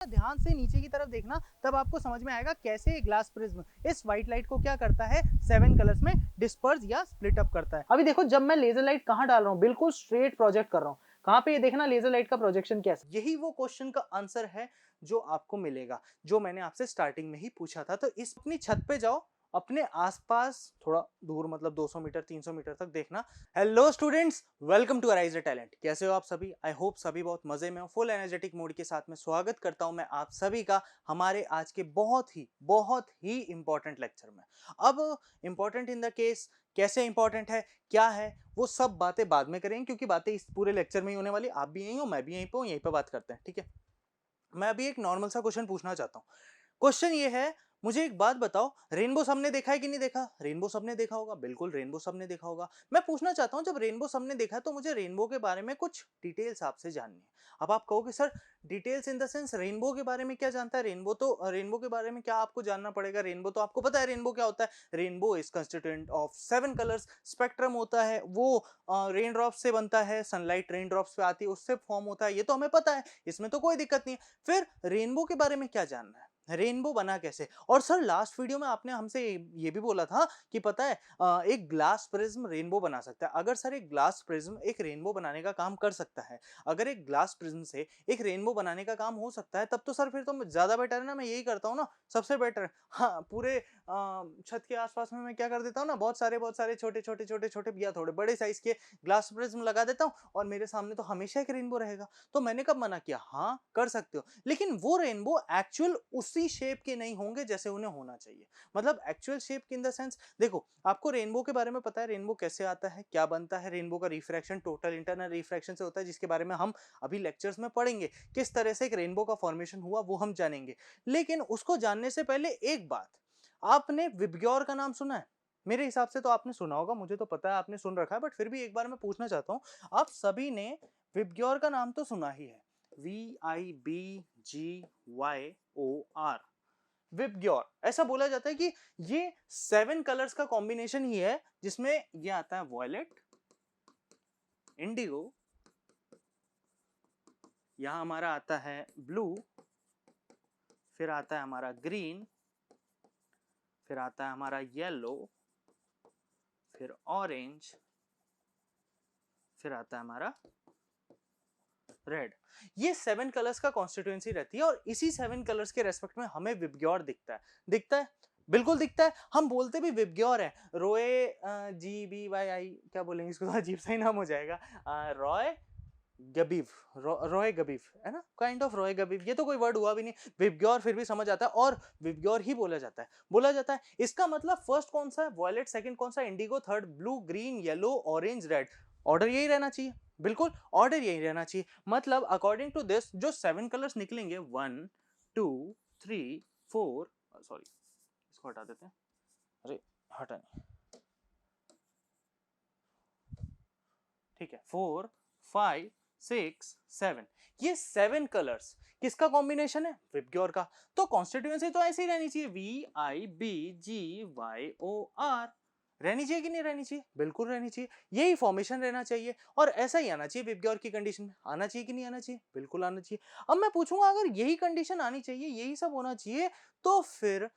ध्यान से नीचे की तरफ देखना, तब आपको समझ में आएगा कैसे ये ग्लास प्रिज्म इस व्हाइट लाइट को क्या करता है, 7 कलर्स में डिस्पर्स या स्प्लिट अप करता है। अभी देखो जब मैं लेजर लाइट कहाँ डाल रहा हूँ, बिल्कुल स्ट्रेट प्रोजेक्ट कर रहा हूँ। कहाँ पे ये देखना लेजर लाइट का प्रोजेक्शन कैसा, यही वो क्वेश्चन का आंसर है जो आपको मिलेगा, जो मैंने आपसे स्टार्टिंग में ही पूछा था। तो इस अपनी छत पे जाओ, अपने आसपास थोड़ा दूर मतलब 200 मीटर 300 मीटर तक देखना। Hello students, welcome to Arise the Talent. कैसे हो आप सभी? आई होप सभी बहुत मजे में हो। फुल एनर्जेटिक मूड के साथ में स्वागत करता हूं मैं आप सभी का हमारे आज के बहुत ही इंपॉर्टेंट लेक्चर में। अब इंपॉर्टेंट इन द केस कैसे इंपॉर्टेंट है, क्या है, वो सब बातें बाद में करेंगे, क्योंकि बातें इस पूरे लेक्चर में ही होने वाली। आप भी यहीं हो, मैं भी यहीं पे हूं, यहीं पे बात करते हैं, ठीक है। मैं अभी एक नॉर्मल सा क्वेश्चन पूछना चाहता हूँ। क्वेश्चन ये है, मुझे एक बात बताओ, रेनबो सबने देखा है कि नहीं देखा? रेनबो सबने देखा होगा, बिल्कुल रेनबो सबने देखा होगा। मैं पूछना चाहता हूं, जब रेनबो सबने देखा है तो मुझे रेनबो के बारे में कुछ डिटेल्स आपसे जाननी है। अब आप कहोगे sir details in the sense rainbow के बारे में क्या जानता है? रेनबो के बारे में क्या आपको जानना पड़ेगा? रेनबो तो आपको पता है रेनबो क्या होता है। Rainbow is constituent of 7 colours. Spectrum होता है वो रेन ड्रॉप्स से बनता है, सनलाइट रेन ड्रॉप्स पे आती है उससे फॉर्म होता है, ये तो हमें पता है, इसमें तो कोई दिक्कत नहीं है। फिर रेनबो के बारे में क्या जानना है, रेनबो बना कैसे? और सर लास्ट वीडियो में आपने हमसे ये भी बोला था कि पता है एक ग्लास प्रिज्म रेनबो बना सकता है। अगर सर एक ग्लास प्रिज्म एक रेनबो बनाने का काम कर सकता है, अगर एक ग्लास प्रिज्म से एक रेनबो बनाने का काम हो सकता है, तब तो सर फिर तो ज्यादा बेटर है ना, मैं यही करता हूँ ना, सबसे बेटर। हाँ, पूरे छत के आसपास में मैं क्या कर देता हूँ ना, बहुत सारे छोटे या थोड़े बड़े साइज के ग्लास प्रिज्म लगा देता हूँ, और मेरे सामने तो हमेशा एक रेनबो रहेगा। तो मैंने कब मना किया? हाँ कर सकते हो, लेकिन वो रेनबो एक्चुअल उसी शेप के नहीं होंगे जैसे उन्हें होना चाहिए। मतलब actual shape in the sense, देखो आपको रेनबो के बारे में पता है, रेनबो कैसे आता है, क्या बनता है। रेनबो का रिफ्रैक्शन टोटल इंटरनल रिफ्रैक्शन से होता है, जिसके बारे में हम अभी लेक्चर्स में पढ़ेंगे। किस तरह से एक रेनबो का फॉर्मेशन हुआ वो हम जानेंगे। लेकिन उसको जानने से पहले एक बात, आपने विबग्योर का नाम सुना है? मेरे हिसाब से तो आपने सुना होगा, मुझे तो पता है आपने सुन रखा है, बट फिर भी एक बार मैं पूछना चाहता हूं, आप सभी ने विबग्योर का नाम तो सुना ही है। VIBGYOR, VIBGYOR. ऐसा बोला जाता है कि ये 7 कलर्स का कॉम्बिनेशन ही है, जिसमें ये आता है वॉयलेट, इंडिगो, यहां हमारा आता है ब्लू, फिर आता है हमारा ग्रीन, फिर आता है हमारा येलो, फिर ऑरेंज, फिर आता है हमारा रेड। ये 7 कलर्स का कॉन्स्टिट्यूएंसी रहती है, और इसी 7 कलर्स के रेस्पेक्ट में हमें विबग्योर दिखता है, बिल्कुल दिखता है। हम बोलते भी विबग्योर है। रोए GBYI, क्या बोलेंगे इसको, अजीब सा ही नाम हो जाएगा। रॉय गबीव, रॉय गबीव है ना, काइंड ऑफ रॉय गबीव, ये तो कोई वर्ड हुआ भी नहीं। विबग्योर फिर भी समझ आता है, और विबग्योर ही बोला जाता है। इसका मतलब फर्स्ट कौन सा है? वॉयलेट, सेकंड कौन सा? Indigo, third blue, green, yellow, orange, red. Order यही रहना चाहिए, बिल्कुल ऑर्डर यही रहना चाहिए। मतलब अकॉर्डिंग टू दिस जो 7 कलर्स निकलेंगे, 1 2 3 4, सॉरी इसको हटा देते हैं, अरे हटा नहीं, ठीक है, 4 5 6 7, ये 7 कलर्स किसका कॉम्बिनेशन है? विबग्योर का। तो कॉन्स्टिट्यूएंसी तो ऐसी ही रहनी चाहिए, VIBGYOR। रहनी चाहिए कि नहीं रहनी चाहिए? बिल्कुल रहनी चाहिए, यही फॉर्मेशन रहना चाहिए, और ऐसा ही आना चाहिए विबग्योर की कंडीशन में। आना चाहिए कि नहीं आना चाहिए? बिल्कुल आना चाहिए। अब मैं पूछूंगा, अगर यही कंडीशन आनी चाहिए, यही सब होना चाहिए, तो फिर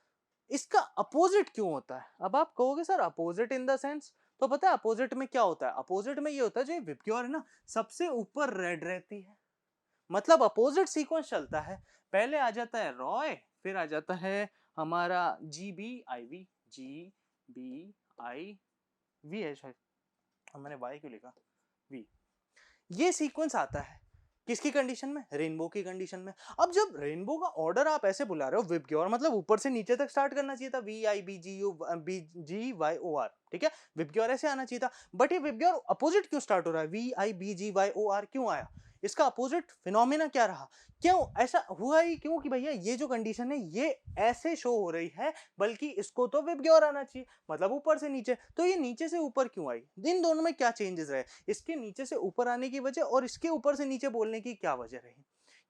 इसका अपोजिट क्यों होता है? अब आप कहोगे sir opposite in the sense, तो पता है अपोजिट में क्या होता है? अपोजिट में ये होता है, जो विबग्योर है ना, सबसे ऊपर रेड रहती है। मतलब अपोजिट सीक्वेंस चलता है, पहले आ जाता है रॉय, फिर आ जाता है हमारा GBIV है शायद, मैंने वाई क्यों लिखा, वी। ये सीक्वेंस आता है किसकी कंडीशन में? रेनबो की कंडीशन में। अब जब रेनबो का ऑर्डर आप ऐसे बुला रहे हो, विबग्योर मतलब ऊपर से नीचे तक स्टार्ट करना चाहिए था, VIBGYOR, ठीक है, विबग्योर ऐसे आना चाहिए था। बट ये विबग्योर अपोजिट क्यों स्टार्ट हो रहा है? VIBGYOR क्यों आया? इसका अपोजिट फिनोमिना क्या रहा? क्यों ऐसा हुआ ही क्यों कि भैया ये जो कंडीशन है ये ऐसे शो हो रही है, बल्कि इसको तो विबग्योर आना चाहिए, मतलब ऊपर से नीचे। तो ये नीचे से ऊपर क्यों आई? इन दोनों में क्या चेंजेस रहे? इसके नीचे से ऊपर आने की वजह और इसके ऊपर से नीचे बोलने की क्या वजह रही?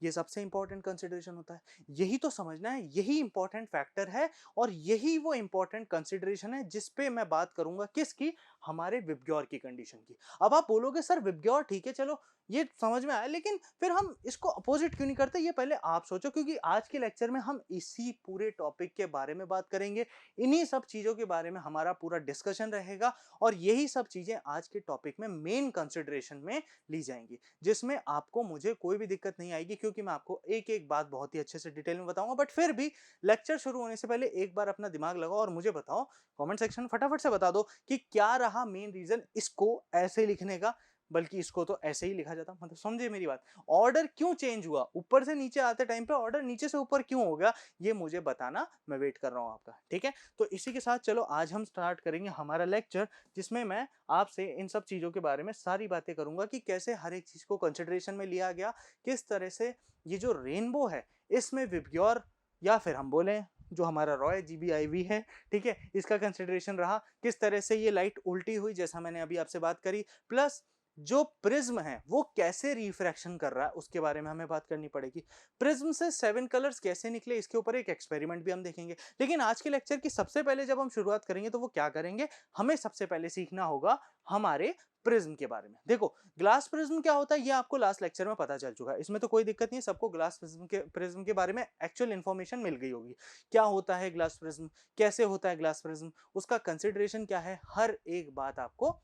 ये सबसे इंपॉर्टेंट कंसिडरेशन होता है। यही तो समझना है, यही इंपॉर्टेंट फैक्टर है और यही वो इंपॉर्टेंट कंसिडरेशन है जिस पे मैं बात करूंगा, किसकी, हमारे विबग्योर की कंडीशन की। अब आप बोलोगे सर विबग्योर ठीक है, चलो ये समझ में आया, लेकिन फिर हम इसको अपोजिट क्यों नहीं करते, ये पहले आप सोचो, क्योंकि आज के लेक्चर में हम इसी पूरे टॉपिक के बारे में बात करेंगे, इन्हीं सब चीजों के बारे में हमारा पूरा डिस्कशन रहेगा और यही सब चीजें आज के टॉपिक में मेन कंसिडरेशन में ली जाएंगी, जिसमें आपको मुझे कोई भी दिक्कत नहीं आएगी, क्योंकि मैं आपको एक एक बात बहुत ही अच्छे से डिटेल में बताऊंगा। बट फिर भी लेक्चर शुरू होने से पहले एक बार अपना दिमाग लगाओ और मुझे बताओ, कमेंट सेक्शन में फटाफट से बता दो कि क्या रहा मेन रीजन इसको ऐसे लिखने का, बल्कि इसको तो ऐसे ही लिखा जाता। मतलब समझे मेरी बात, ऑर्डर क्यों चेंज हुआ, ऊपर से नीचे आते टाइम पे ऑर्डर नीचे से ऊपर क्यों हो गया, ये मुझे बताना, मैं वेट कर रहा हूं आपका, ठीक है। तो इसी के साथ चलो आज हम स्टार्ट करेंगे हमारा लेक्चर, जिसमें मैं आपसे इन सब चीजों के बारे में सारी बातें करूंगा कि कैसे हर एक चीज को कंसिडरेशन में लिया गया, किस तरह से ये जो रेनबो है इसमें विबग्योर या फिर हम बोले जो हमारा रॉय GBIV है, ठीक है, इसका कंसिडरेशन रहा, किस तरह से ये लाइट उल्टी हुई जैसा मैंने अभी आपसे बात करी, प्लस जो प्रिज्म है वो कैसे रिफ्रैक्शन कर रहा है उसके बारे में हमें बात करनी पड़ेगी। प्रिज्म से 7 कलर्स कैसे निकले इसके ऊपर एक एक्सपेरिमेंट भी हम देखेंगे। लेकिन आज के लेक्चर की सबसे पहले जब हम शुरुआत करेंगे तो वो क्या करेंगे, हमें सबसे पहले सीखना होगा हमारे प्रिज्म के बारे में। देखो ग्लास प्रिज्म क्या होता है ये आपको लास्ट लेक्चर में पता चल चुका है, इसमें तो कोई दिक्कत नहीं है, सबको ग्लास प्रिज्म के बारे में एक्चुअल इंफॉर्मेशन मिल गई होगी। क्या होता है ग्लास प्रिज्म, कैसे होता है ग्लास प्रिज्म, उसका कंसिडरेशन क्या है, हर एक बात आपको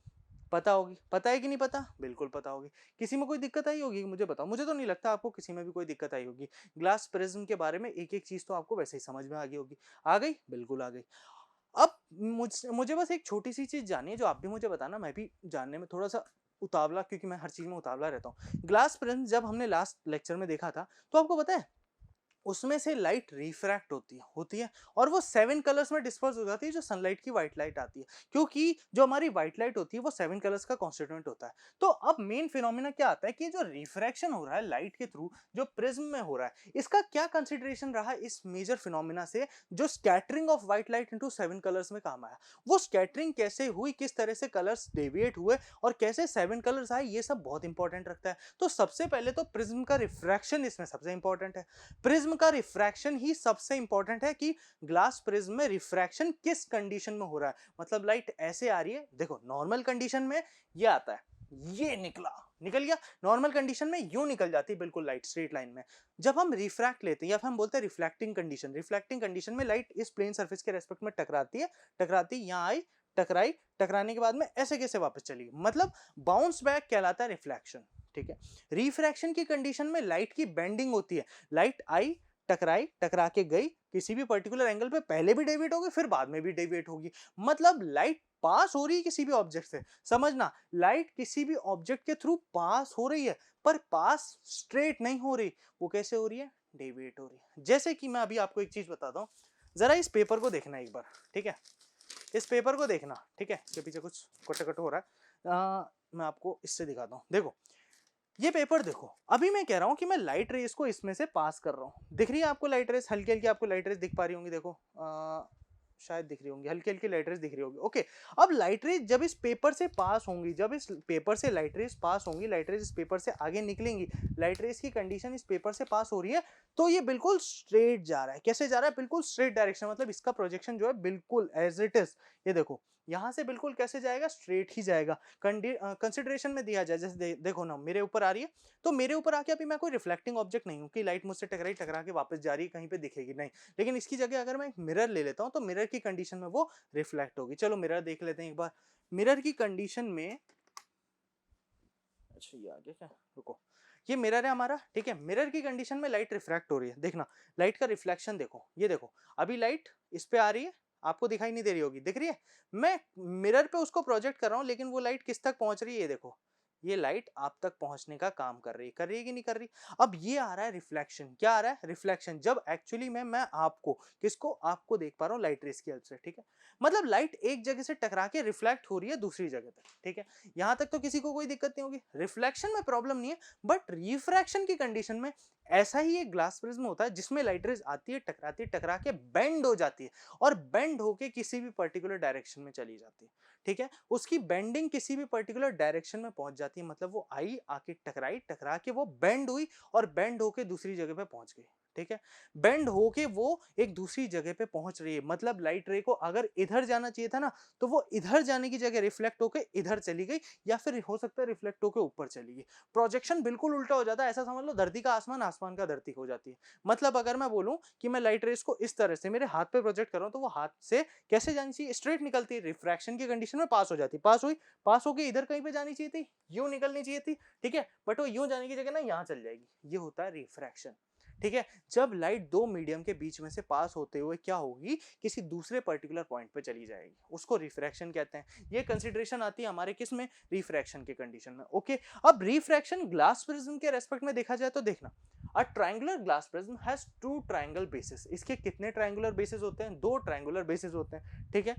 पता होगी। पता है कि नहीं पता, बिल्कुल पता होगी। किसी में कोई दिक्कत आई होगी मुझे बताओ, मुझे तो नहीं लगता आपको किसी में भी कोई दिक्कत आई होगी। ग्लास प्रिज्म के बारे में एक एक चीज तो आपको वैसे ही समझ में आ गई होगी। आ गई, बिल्कुल आ गई। अब मुझे बस एक छोटी सी चीज जाननी है जो आप भी मुझे बताना, मैं भी जानने में थोड़ा सा उतावला, क्योंकि मैं हर चीज में उतावला रहता हूँ। ग्लास प्रिज्म जब हमने लास्ट लेक्चर में देखा था तो आपको पता है उसमें से लाइट रिफ्रैक्ट होती है और वो 7 कलर्स में डिस्पर्स हो जाती है, जो सनलाइट की व्हाइट लाइट आती है, क्योंकि जो हमारी व्हाइट लाइट होती है वो 7 कलर्स का कॉन्स्टिट्यूएंट होता है। तो अब मेन फिनोमिना क्या आता है कि जो रिफ्रैक्शन हो रहा है लाइट के थ्रू जो प्रिज्म में हो रहा है, इसका क्या कंसिडरेशन रहा इस मेजर फिनोमिना से, जो scattering of white light into 7 colours में काम आया। वो स्कैटरिंग कैसे हुई, किस तरह से कलर्स डेविएट हुए और कैसे 7 कलर्स आए, ये सब बहुत इंपॉर्टेंट रखता है। तो सबसे पहले तो प्रिज्म का रिफ्रैक्शन इसमें सबसे इंपॉर्टेंट है। प्रिज्म का रिफ्रैक्शन ही सबसे इंपॉर्टेंट है कि ग्लास प्रिज्म में रिफ्रैक्शन किस कंडीशन में हो रहा है। मतलब लाइट ऐसे आ रही है, देखो नॉर्मल कंडीशन में ये आता है, ये निकल गया, नॉर्मल कंडीशन में यूं निकल जाती है बिल्कुल लाइट स्ट्रेट लाइन में। जब हम रिफ्रैक्ट लेते हैं या फिर हम बोलते हैं रिफ्लेक्टिंग कंडीशन में लाइट इस प्लेन सरफेस के रेस्पेक्ट में टकराती यहां आई, टकराई, टकराने के बाद में ऐसे कैसे वापस चली, मतलब बाउंस बैक कहलाता है रिफ्लेक्शन, ठीक है। रिफ्रैक्शन की कंडीशन में लाइट की बेंडिंग होती है, लाइट आई, टकराई, टकरा के गई, किसी भी पर्टिकुलर एंगल पे पहले भी डेविएट होगी फिर बाद में भी डेविएट होगी, मतलब लाइट पास हो रही है किसी भी ऑब्जेक्ट से। समझना, लाइट किसी भी ऑब्जेक्ट के थ्रू पास हो रही है, पर पास स्ट्रेट नहीं हो रही, वो कैसे हो रही है, डेविएट हो रही है। जैसे कि मैं अभी आपको एक चीज बताता हूं, जरा इस पेपर को देखना एक बार, ठीक है, इस पेपर को देखना, ठीक है, इसके पीछे कुछ कट हो रहा है, मैं आपको इससे दिखाता हूं। देखो ये पेपर देखो, अभी मैं कह रहा हूं कि मैं लाइट रेस को इसमें से पास कर रहा हूं, दिख रही है आपको लाइट रेस, हल्की हल्की आपको लाइट रेस दिख पा रही होंगी, देखो शायद दिख रही होंगी, हल्की हल्की लाइट रेस दिख रही होगी, ओके। अब लाइट रेस जब इस पेपर से पास होंगी, जब इस पेपर से लाइट रेस पास होंगी, लाइट रेस इस पेपर से आगे निकलेंगी, लाइट रेस की कंडीशन इस पेपर से पास हो रही है, तो ये बिल्कुल स्ट्रेट जा रहा है। कैसे जा रहा है, बिल्कुल स्ट्रेट डायरेक्शन, मतलब इसका प्रोजेक्शन जो है बिल्कुल एज इट इज, ये देखो यहां से बिल्कुल कैसे जाएगा, स्ट्रेट ही जाएगा। कंसिडरेशन में दिया जाए, जैसे देखो ना मेरे ऊपर आ रही है, तो मेरे ऊपर आके अभी मैं कोई रिफ्लेक्टिंग ऑब्जेक्ट नहीं हूं कि लाइट मुझसे टकरा के वापस जा रही है, कहीं पे दिखेगी नहीं, लेकिन इसकी जगह अगर मैं एक मिरर ले लेता हूं तो मिरर की कंडीशन में वो रिफ्लेक्ट होगी। चलो मिरर देख लेते हैं एक बार, मिरर की कंडीशन में, अच्छा ये आगे क्या, रुको, ये मिरर है हमारा, ठीक है, मिरर की कंडीशन में लाइट रिफ्रैक्ट हो रही है, देखना लाइट का रिफ्लेक्शन देखो, ये देखो अभी लाइट इस पे आ रही है, आपको दिखाई नहीं दे रही होगी, दिख रही है, मैं मिरर पे उसको प्रोजेक्ट कर रहा हूं, लेकिन वो लाइट किस तक पहुंच रही है, ये देखो ये लाइट आप तक पहुंचने का काम कर रही है कि नहीं कर रही। अब ये आ रहा है रिफ्लेक्शन, क्या आ रहा है, रिफ्लेक्शन, जब एक्चुअली में मैं आपको किसको, आपको देख पा रहा हूं लाइट रेस की हेल्प से, ठीक है, मतलब लाइट एक जगह से टकरा के रिफ्लेक्ट हो रही है दूसरी जगह तक, ठीक है, यहां तक तो किसी को कोई दिक्कत नहीं होगी, रिफ्लेक्शन में प्रॉब्लम नहीं है, बट रिफ्रैक्शन की कंडीशन में ऐसा ही एक ग्लास प्रिज्म होता है जिसमें लाइट रेज आती है, टकराती है, टकरा के बेंड हो जाती है और बेंड होके किसी भी पर्टिकुलर डायरेक्शन में चली जाती है, ठीक है, उसकी बेंडिंग किसी भी पर्टिकुलर डायरेक्शन में पहुंच जाती है, जाती है, मतलब वो आई, आके टकराई, टकरा के वो बेंड हुई और बेंड होके दूसरी जगह पे पहुंच गई। ठीक है, बेंड होके वो एक दूसरी जगह पे पहुंच रही है, मतलब लाइट रे को अगर इधर जाना चाहिए था ना, तो वो इधर जाने की जगह रिफ्लेक्ट होके इधर चली गई, या फिर हो सकता है रिफ्लेक्ट होके ऊपर चली गई। प्रोजेक्शन बिल्कुल उल्टा हो जाता है, ऐसा समझ लो धरती का आसमान, आसमान का धरती हो जाती है। मतलब अगर मैं बोलूं कि मैं लाइट रेस को इस तरह से मेरे हाथ पे प्रोजेक्ट कर रहा हूं, तो वो हाथ से कैसे जानी चाहिए, स्ट्रेट निकलती है, रिफ्रैक्शन की कंडीशन में पास हो जाती है, पास हुई, पास होके इधर कहीं पे जानी चाहिए थी, यूं निकलनी चाहिए थी। ठीक है, बट वो यूं जाने की जगह ना यहां चल जाएगी, ये होता है रिफ्रैक्शन। ठीक है, जब लाइट दो मीडियम के बीच में से पास होते हुए क्या होगी, किसी दूसरे पर्टिकुलर पॉइंट पे चली जाएगी, उसको रिफ्रैक्शन कहते हैं। ये कंसीडरेशन आती है हमारे किस में, रिफ्रैक्शन के कंडीशन में। ओके, अब रिफ्रैक्शन ग्लास प्रिज्म के रेस्पेक्ट में देखा जाए तो देखना, a triangular glass prism has two triangle bases. इसके कितने ट्रायंगुलर बेसिस होते हैं, दो ट्रायंगुलर बेसिस होते हैं। ठीक है,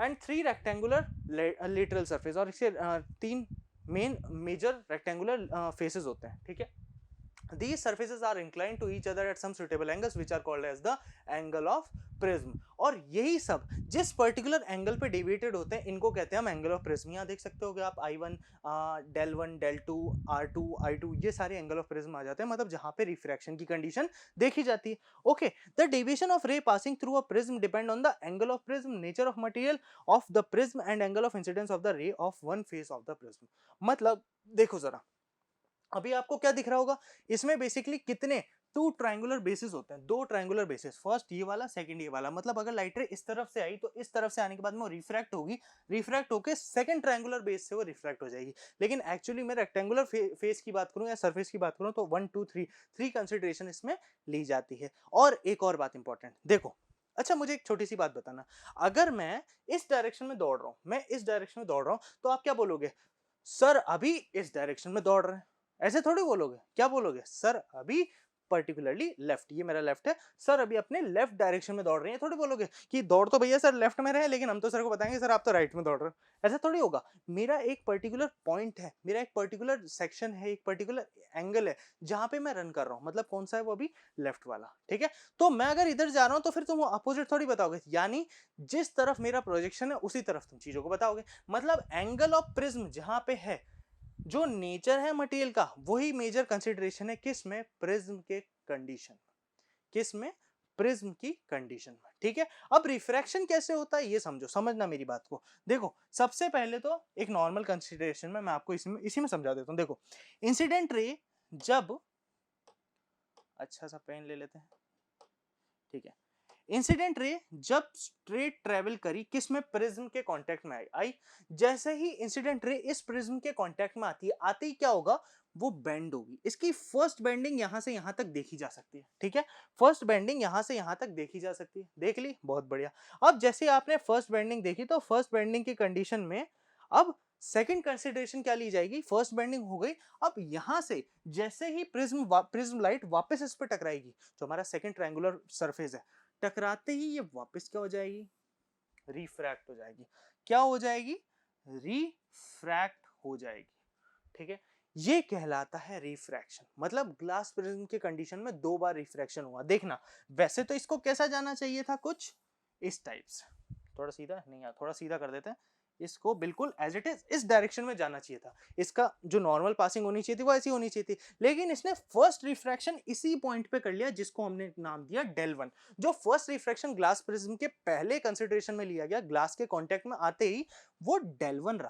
and three rectangular lateral surface, और इसके तीन मेन मेजर रेक्टेंगुलर फेसेस होते हैं। ठीक है, these surfaces are inclined to each other at some suitable angles which are called as the angle of prism। और यही सब जिस पर्टिकुलर एंगल पे डेविएटेड होते हैं, इनको कहते हैं हम एंगल ऑफ प्रिज्म। यहाँ देख सकते हो आप I1, del 1, del 2, R2, I2, ये सारे एंगल ऑफ प्रिज्म आ जाते हैं, मतलब जहां पे रिफ्रैक्शन की कंडीशन देखी जाती है। ओके, द डेविएशन ऑफ रे passing through a prism depend on the angle of prism, nature of material of the prism and angle of incidence of the ray of one face of the prism. मतलब देखो जरा, अभी आपको क्या दिख रहा होगा, इसमें बेसिकली कितने टू ट्रायंगुलर बेसिस होते हैं, दो ट्रायंगुलर बेसिस, फर्स्ट ये वाला, सेकंड ये वाला। मतलब अगर लाइट रे इस तरफ से आई तो इस तरफ से आने के बाद में वो रिफ्रैक्ट होगी, रिफ्रैक्ट होकर सेकंड ट्रायंगुलर बेस से वो रिफ्रैक्ट हो जाएगी। लेकिन एक्चुअली मैं रेक्टेंगुलर फेस की बात करूं या सरफेस की बात करूं तो 1 2 3 कंसिडरेशन इसमें ली जाती है। और एक और बात इंपॉर्टेंट देखो, अच्छा मुझे एक छोटी सी बात बताना, अगर मैं इस डायरेक्शन में दौड़ रहा हूं, मैं इस डायरेक्शन में दौड़ रहा हूं, तो आप क्या बोलोगे, सर अभी इस डायरेक्शन में दौड़ रहे हैं, ऐसे थोड़ी बोलोगे। क्या बोलोगे, सर अभी पर्टिकुलरली लेफ्ट, ये मेरा लेफ्ट है, सर अभी अपने लेफ्ट डायरेक्शन में दौड़ रहे हैं, थोड़ी बोलोगे कि दौड़ तो भैया सर लेफ्ट में रहे, लेकिन हम तो सर को बताएंगे सर आप तो राइट में दौड़ रहे हो। ऐसा थोड़ी होगा। मेरा एक पर्टिकुलर पॉइंट है, मेरा एक पर्टिकुलर सेक्शन है, एक पर्टिकुलर एंगल है जहां पे मैं रन कर रहा हूं, मतलब कौन सा है वो, अभी लेफ्ट वाला। ठीक है, तो मैं अगर इधर जा रहा हूं तो फिर तुम अपोजिट थोड़ी बताओगे, यानी जिस तरफ मेरा प्रोजेक्शन है उसी तरफ तुम चीजों को बताओगे। मतलब एंगल ऑफ प्रिज्म जहां पे है, जो नेचर है मटेरियल का, वही मेजर कंसिडरेशन है किस में, प्रिज्म के कंडीशन, किस में, प्रिज्म की कंडीशन में। ठीक है, अब रिफ्रैक्शन कैसे होता है ये समझो, समझना मेरी बात को। देखो सबसे पहले तो एक नॉर्मल कंसिडरेशन में मैं आपको इसी में समझा देता हूं। देखो इंसिडेंट रे जब, अच्छा सा पेन ले लेते हैं। ठीक है, इंसिडेंट रे जब स्ट्रेट ट्रेवल करी किस में, प्रिज्म के कांटेक्ट में आई, जैसे ही इंसिडेंट रे इस प्रिज्म के कांटेक्ट में आती है, आते ही क्या होगा, वो बेंड होगी। इसकी फर्स्ट बेंडिंग यहां से यहां तक देखी जा सकती है। ठीक है, फर्स्ट बेंडिंग यहां से यहां तक देखी जा सकती है, देख ली, बहुत बढ़िया। अब जैसे आपने फर्स्ट बेंडिंग देखी, तो फर्स्ट बेंडिंग की कंडीशन में अब सेकंड कंसिडरेशन क्या ली जाएगी, फर्स्ट बेंडिंग हो गई, अब यहां से जैसे ही प्रिज्म लाइट वापस इस पे टकराएगी, जो हमारा सेकंड ट्रायंगुलर सरफेस है, टकराते ही ये वापस क्या हो जाएगी, रिफ्रैक्ट हो जाएगी। क्या हो जाएगी, रिफ्रैक्ट हो जाएगी। ठीक है, ये कहलाता है रिफ्रैक्शन। मतलब ग्लास प्रिज्म के कंडीशन में दो बार रिफ्रैक्शन हुआ। देखना वैसे तो इसको कैसा जाना चाहिए था, कुछ इस टाइप से, थोड़ा सीधा नहीं, यार थोड़ा सीधा कर देते हैं इसको, बिल्कुल एज इट इज इस डायरेक्शन में जाना चाहिए था। इसका जो नॉर्मल पासिंग होनी चाहिए थी वो ऐसी होनी चाहिए थी, लेकिन इसने फर्स्ट रिफ्रैक्शन इसी पॉइंट पे कर लिया, जिसको हमने नाम दिया del 1। जो फर्स्ट रिफ्रैक्शन ग्लास प्रिज्म के पहले कंसिडरेशन में लिया गया, ग्लास के कांटेक्ट में आते ही वो del 1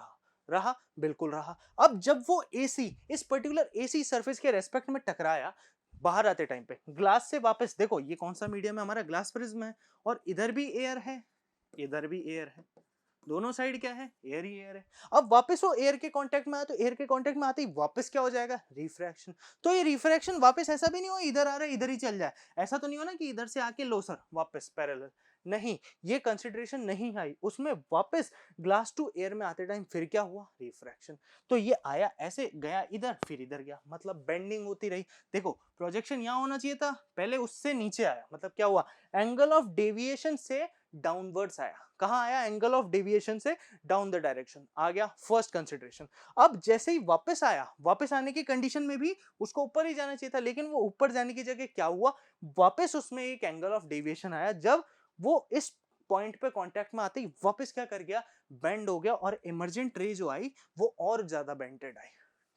रहा, बिल्कुल रहा। अब जब वो AC इस पर्टिकुलर AC सरफेस के रेस्पेक्ट में टकराया, बाहर आते टाइम पे ग्लास से वापस, देखो ये कौन सा मीडियम है, हमारा ग्लास प्रिज्म है, और इधर भी एयर है, इधर भी एयर है, दोनों साइड क्या है, एयर ही एयर है। अब वापस वो एयर के कांटेक्ट में आया, तो एयर के कांटेक्ट में आते ही वापस क्या हो जाएगा, रिफ्रैक्शन। तो ये रिफ्रैक्शन वापस ऐसा भी नहीं हो इधर आ रहा है इधर ही चल जाए, ऐसा तो नहीं हो ना कि इधर से आके लो सर वापस पैरेलल, नहीं, ये कंसिडरेशन नहीं आई उसमें। वापस ग्लास टू एयर में आते टाइम फिर क्या हुआ, रिफ्रैक्शन। तो ये आया ऐसे, गया इधर, फिर इधर गया, मतलब बेंडिंग होती रही। देखो प्रोजेक्शन यहां होना चाहिए था, पहले उससे नीचे आया, मतलब क्या हुआ, एंगल ऑफ डेविएशन से डाउनवर्ड्स आया। कहां आया, एंगल ऑफ डेविएशन से डाउन द डायरेक्शन आ गया, फर्स्ट कंसिडरेशन। अब जैसे ही वापस आया, वापस आने की कंडीशन में भी उसको ऊपर ही जाना चाहिए था, लेकिन वो ऊपर जाने की जगह क्या हुआ, वापस उसमें एक एंगल ऑफ डेविएशन आया, जब वो इस पॉइंट पे कांटेक्ट में आते ही वापस क्या कर गया, बेंड हो गया और इमर्जेंट रे जो आई वो और ज्यादा बेंटेड आई।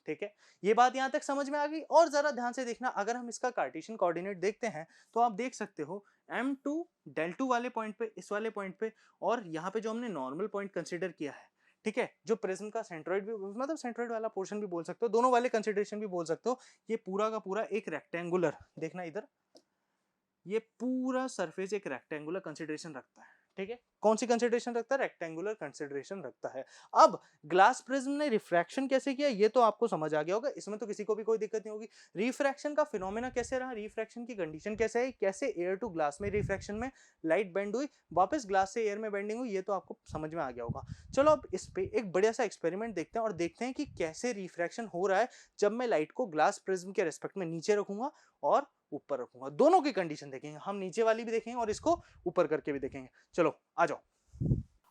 ठीक है, ये बात यहां तक समझ में आ गई। और जरा ध्यान से देखना, अगर हम इसका कार्टेशियन कोऑर्डिनेट देखते हैं तो आप देख सकते हो m2 del2 वाले पॉइंट पे, इस वाले पॉइंट पे, और यहाँ पे जो हमने नॉर्मल पॉइंट कंसीडर किया है, ठीक है, जो प्रिज्म का सेंट्रोइड भी, मतलब सेंट्रोइड वाला पोर्शन भी बोल सकते हो, दोनों वाले कंसीडरेशन भी बोल सकते हो, ये पूरा का पूरा एक रेक्टेंगुलर, देखना इधर, ये पूरा सरफेस एक रेक्टेंगुलर कंसीडरेशन रखता है। ठीक है, कौन सी कंसीडरेशन रखता है, रेक्टेंगुलर कंसीडरेशन रखता है। अब ग्लास प्रिज्म ने रिफ्रैक्शन कैसे किया ये तो आपको समझ आ गया होगा, इसमें तो किसी को भी कोई दिक्कत नहीं होगी। रिफ्रैक्शन का फिनोमेना कैसे रहा, रिफ्रैक्शन की कंडीशन कैसे है, कैसे एयर टू ग्लास में रिफ्रैक्शन में लाइट बेंड हुई, वापस ग्लास से एयर में बेंडिंग हुई, ये तो आपको समझ में आ गया होगा। चलो अब इस पे एक बढ़िया सा एक्सपेरिमेंट देखते हैं और देखते हैं कि कैसे रिफ्रैक्शन हो रहा है जब मैं लाइट को ग्लास प्रिज्म के रेस्पेक्ट में नीचे रखूंगा और ऊपर रखूंगा। दोनों की कंडीशन देखेंगे हम, नीचे वाली भी देखेंगे और इसको ऊपर करके भी देखेंगे। चलो आ जाओ।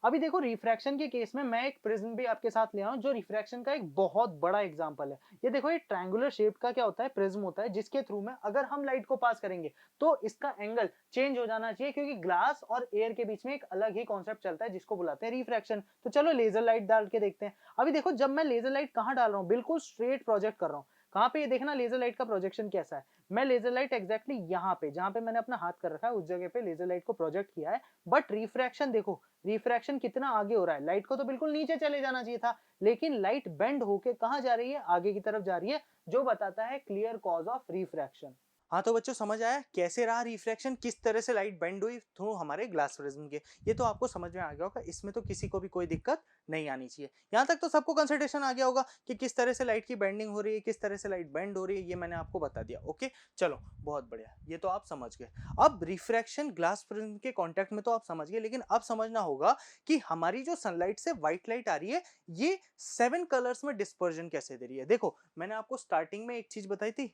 अभी देखो रिफ्रैक्शन के केस में मैं एक प्रिज्म भी आपके साथ ले आऊं जो रिफ्रैक्शन का एक बहुत बड़ा एग्जांपल है। ये देखो, ये ट्रायंगुलर शेप का क्या होता है, प्रिज्म होता है, जिसके थ्रू में अगर हम लाइट को पास करेंगे तो इसका एंगल चेंज हो जाना चाहिए, क्योंकि ग्लास और एयर के बीच में एक अलग ही कॉन्सेप्ट चलता है जिसको बुलाते हैं रिफ्रैक्शन। तो चलो लेजर लाइट डाल के देखते हैं। अभी देखो, जब मैं लेजर लाइट कहाँ डाल रहा हूँ, बिल्कुल स्ट्रेट प्रोजेक्ट कर रहा हूँ। कहाँ पे, ये देखना लेजर लाइट का प्रोजेक्शन कैसा है। मैं लेजर लाइट एग्जैक्टली यहाँ पे, जहां पे मैंने अपना हाथ कर रखा है, उस जगह पे लेजर लाइट को प्रोजेक्ट किया है। बट रिफ्रैक्शन देखो, रिफ्रैक्शन कितना आगे हो रहा है, लाइट को तो बिल्कुल नीचे चले जाना चाहिए था, लेकिन लाइट बेंड होके कहां जा रही है, आगे की तरफ जा रही है, जो बताता है क्लियर कॉज ऑफ रिफ्रैक्शन। हाँ तो बच्चों समझ आया कैसे रहा रिफ्रैक्शन, किस तरह से लाइट बेंड हुई थ्रू हमारे ग्लास प्रिज्म के, ये तो आपको समझ में आ गया होगा, इसमें तो किसी को भी कोई दिक्कत नहीं आनी चाहिए। यहाँ तक तो सबको कंसिडरेशन आ गया होगा कि किस तरह से लाइट की बेंडिंग हो रही है, किस तरह से लाइट बेंड हो रही है, ये मैंने आपको बता दिया। ओके चलो बहुत बढ़िया, ये तो आप समझ गए। अब रिफ्रैक्शन ग्लास प्रिज्म के कॉन्टेक्ट में तो आप समझ गए, लेकिन अब समझना होगा कि हमारी जो सनलाइट से व्हाइट लाइट आ रही है ये 7 कलर्स में डिस्पर्जन कैसे दे रही है। देखो मैंने आपको स्टार्टिंग में एक चीज बताई थी,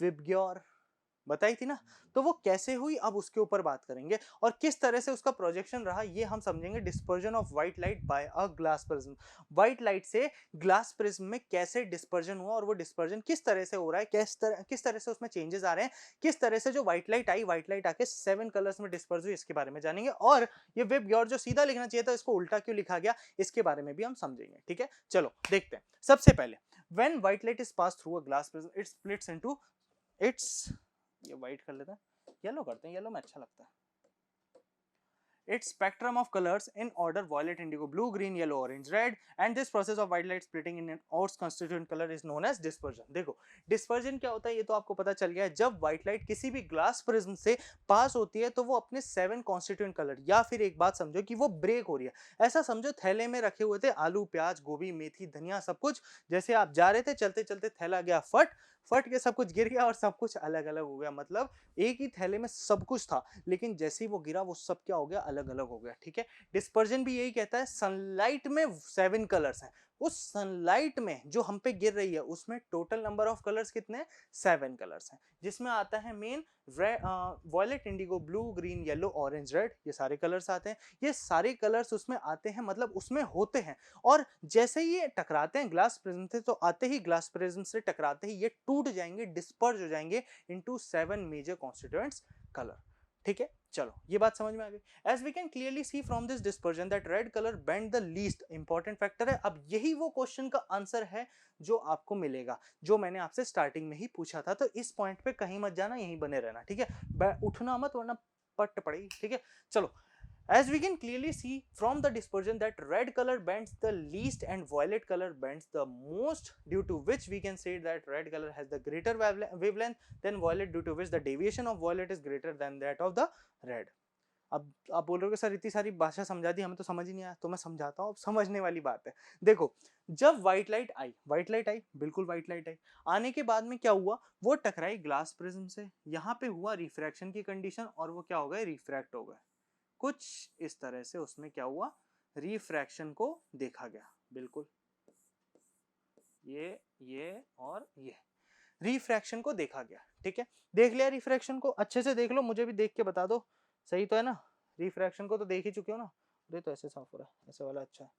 विबग्योर बताई थी ना, तो वो कैसे हुई अब उसके ऊपर बात करेंगे, और किस तरह से उसका प्रोजेक्शन रहा ये हम समझेंगे। Dispersion of white light by a glass prism, white light से ग्लास प्रिज्म में कैसे डिस्पर्जन हुआ और वो डिस्पर्जन किस तरह से हो रहा है, किस तरह से उसमें चेंजेस आ रहे हैं, किस तरह से जो व्हाइट लाइट आई, व्हाइट लाइट आके 7 कलर्स में डिस्पर्स हुई, इसके बारे में जानेंगे। और ये विबग्योर जो सीधा लिखना चाहिए था इसको उल्टा क्यों लिखा गया, इसके बारे में भी हम समझेंगे। ठीक है चलो देखते हैं। सबसे पहले when white light is pass through a glass prism it splits into its, ये वाइट कर लेते हैं, येलो करते हैं, येलो में अच्छा लगता है। Its spectrum of colors in order violet, indigo, blue, green, yellow, orange, red, and this process of white light splitting in its constituent color is known as dispersion। देखो डिस्पर्जन क्या होता है ये तो आपको पता चल गया है। जब व्हाइट लाइट किसी भी ग्लास प्रिज्म से पास होती है तो वो अपने 7 कॉन्स्टिट्यूएंट कलर, या फिर एक बात समझो कि वो ब्रेक हो रही है। ऐसा समझो थैले में रखे हुए थे आलू, प्याज, गोभी, मेथी, धनिया, सब कुछ, जैसे आप जा रहे थे चलते चलते थैला गया फट, फट के सब कुछ गिर गया और सब कुछ अलग अलग हो गया। मतलब एक ही थैले में सब कुछ था, लेकिन जैसे ही वो गिरा वो सब क्या हो गया, अलग अलग हो गया। ठीक है, डिस्पर्जन भी यही कहता है। सनलाइट में 7 कलर्स हैं, उस सनलाइट में जो हम पे गिर रही है उसमें टोटल नंबर ऑफ कलर्स कितने हैं, 7 कलर्स हैं, जिसमें आता है main violet, indigo, blue, green, yellow, orange, red, ये सारे कलर्स आते हैं। ये सारे कलर्स उसमें आते हैं, मतलब उसमें होते हैं, और जैसे ही ये टकराते हैं ग्लास प्रिज्म से, तो आते ही ग्लास प्रिज्म से टकराते ही ये टूट जाएंगे, डिस्पर्ज हो जाएंगे इनटू 7 मेजर कॉन्स्टिट्यूएंट्स कलर। ठीक है चलो ये बात समझ में आ गई। As we can clearly see from this dispersion that red colour bend the least important factor है। अब यही वो क्वेश्चन का आंसर है जो आपको मिलेगा, जो मैंने आपसे स्टार्टिंग में ही पूछा था। तो इस पॉइंट पे कहीं मत जाना, यहीं बने रहना। ठीक है, उठना मत वरना पट पड़ेगी। ठीक है चलो, as we can clearly see from the dispersion that red color bends the least and violet color bends the most, due to which we can say that red color has the greater wavelength than violet, due to which the deviation of violet is greater than that of the red। अब आप बोल रहे हो sir इतनी सारी भाषा समझा दी, हमें तो समझ ही नहीं आया, तो मैं समझाता हूँ। अब समझने वाली बात है, देखो जब व्हाइट लाइट आई, व्हाइट लाइट आई, बिल्कुल व्हाइट लाइट आई, आने के बाद में क्या हुआ, वो टकराई ग्लास प्रिज्म से, यहाँ पे हुआ रिफ्रैक्शन की कंडीशन और वो क्या हो गए, रिफ्रैक्ट हो गए। कुछ इस तरह से उसमें क्या हुआ, रिफ्रैक्शन को देखा गया। बिल्कुल ये और ये रिफ्रैक्शन को देखा गया। ठीक है, देख लिया रिफ्रैक्शन को, अच्छे से देख लो, मुझे भी देख के बता दो सही तो है ना। रिफ्रैक्शन को तो देख ही चुके हो ना। अरे तो ऐसे साफ हो रहा है, ऐसे वाला अच्छा है।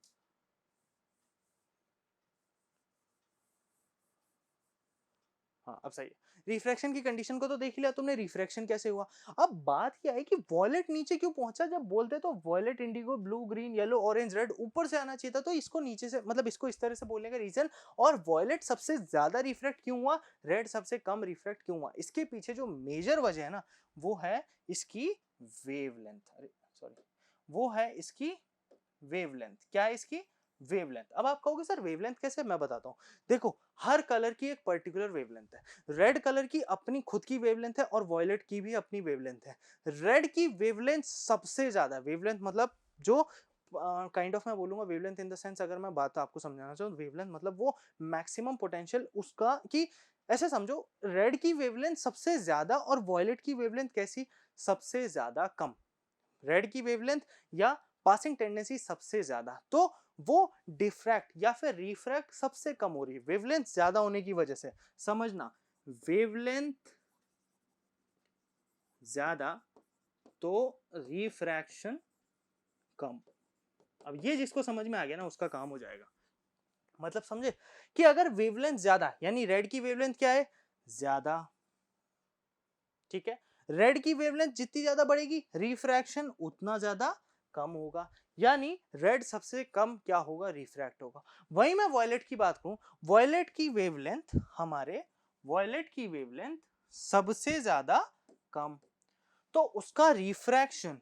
हाँ अब सही है। रिफ्रैक्शन की कंडीशन को तो देख लिया तुमने, रिफ्रैक्शन कैसे हुआ। अब बात क्या है कि वॉयलेट नीचे क्यों पहुंचा, जब बोलते तो violet, indigo, blue, green, yellow, orange, red ऊपर से आना चाहिए था, तो इसको नीचे से, मतलब इसको इस तरह से बोलने का रीजन, और वॉयलेट सबसे ज्यादा रिफ्रैक्ट क्यों हुआ, रेड सबसे कम रिफ्रैक्ट क्यों हुआ, इसके पीछे जो मेजर वजह है ना वो है इसकी वेवलेंथ, अरे सॉरी, वो है इसकी वेवलेंथ। क्या है इसकी वेवलेंथ। अब आप कहोगे सर वेवलेंथ कैसे, मैं बताता हूं। देखो हर कलर की एक पर्टिकुलर वेवलेंथ है। रेड कलर की अपनी खुद की वेवलेंथ है और वॉयलेट की भी अपनी वेवलेंथ है। रेड की वेवलेंथ सबसे ज्यादा, वेवलेंथ मतलब जो काइंड ऑफ मैं बोलूंगा वेवलेंथ इन द सेंस, अगर मैं बात आपको समझाना चाहूँ, वेवलेंथ मतलब वो मैक्सिमम पोटेंशियल उसका, कि ऐसे समझो रेड की वेवलेंथ सबसे ज्यादा और वॉयलेट की वेवलेंथ कैसी, सबसे ज्यादा कम। रेड की वेवलेंथ या पासिंग टेंडेंसी सबसे ज्यादा, तो वो डिफ्रैक्ट या फिर रिफ्रैक्ट सबसे कम हो रही है वेवलेंथ ज्यादा होने की वजह से। समझना, वेवलेंथ ज्यादा तो रिफ्रैक्शन कम। अब ये जिसको समझ में आ गया ना उसका काम हो जाएगा। मतलब समझे कि अगर वेवलेंथ ज्यादा, यानी रेड की वेवलेंथ क्या है, ज्यादा, ठीक है। रेड की वेवलेंथ जितनी ज्यादा बढ़ेगी रिफ्रैक्शन उतना ज्यादा कम होगा, यानी रेड सबसे कम क्या होगा, रिफ्रैक्ट होगा। वहीं मैं वॉयलेट की बात करूं, वॉयलेट की वेवलेंथ, हमारे वॉयलेट की वेवलेंथ सबसे ज्यादा कम, तो उसका रिफ्रैक्शन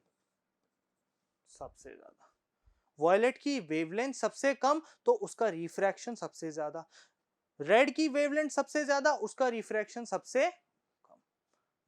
सबसे ज्यादा। वॉयलेट की वेवलेंथ सबसे कम तो उसका रिफ्रैक्शन सबसे ज्यादा। रेड की वेवलेंथ सबसे ज्यादा, उसका रिफ्रैक्शन सबसे।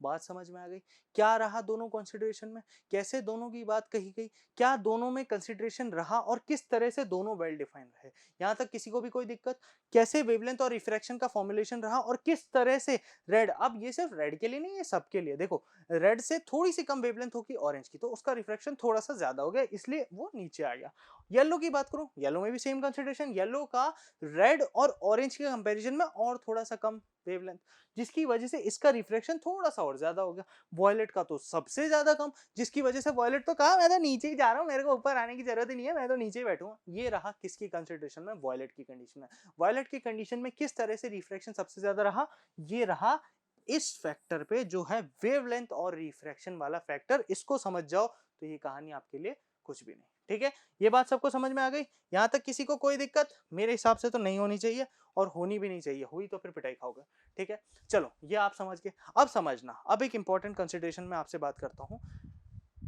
बात समझ में आ गई। क्या रहा दोनों कंसिडरेशन में, कैसे दोनों की बात कही गई, क्या दोनों में कंसिडरेशन रहा और किस तरह से दोनों वेल डिफाइन रहे, यहां तक किसी को भी कोई दिक्कत, कैसे वेवलेंथ और रिफ्रैक्शन का फॉर्मुलेशन रहा और किस तरह से रेड, अब ये सिर्फ रेड के लिए नहीं, ये सबके लिए। देखो रेड से थोड़ी सी कम वेवलेंथ होगी ऑरेंज की, तो उसका रिफ्रैक्शन थोड़ा सा ज्यादा हो गया, इसलिए वो नीचे आ गया। येलो की बात करूं, येलो में भी सेम कंसिडरेशन, येलो का रेड और ऑरेंज के कंपैरिजन में और थोड़ा सा कम वेवलेंथ, जिसकी वजह से इसका रिफ्रैक्शन थोड़ा सा और ज्यादा हो गया। वॉयलेट का तो सबसे ज्यादा कम, जिसकी वजह से वॉयलेट तो कहा मैं तो नीचे ही जा रहा हूं, मेरे को ऊपर आने की जरूरत ही नहीं है, मैं तो नीचे ही बैठूंगा। ये रहा किसकी कंसिडरेशन में, वॉयलेट की कंडीशन में। वॉयलेट की कंडीशन में किस तरह से रिफ्रैक्शन सबसे ज्यादा रहा, ये रहा इस फैक्टर पे जो है वेवलेंथ और रिफ्रैक्शन वाला फैक्टर। इसको समझ जाओ तो ये कहानी आपके लिए कुछ भी नहीं। ठीक है, ये बात सबको समझ में आ गई। यहां तक किसी को कोई दिक्कत मेरे हिसाब से तो नहीं होनी चाहिए, और होनी भी नहीं चाहिए, हुई तो फिर पिटाई खाओगे। ठीक है, चलो ये आप समझ गए। अब समझना, अब एक इंपॉर्टेंट कंसिडरेशन में आपसे बात करता हूं।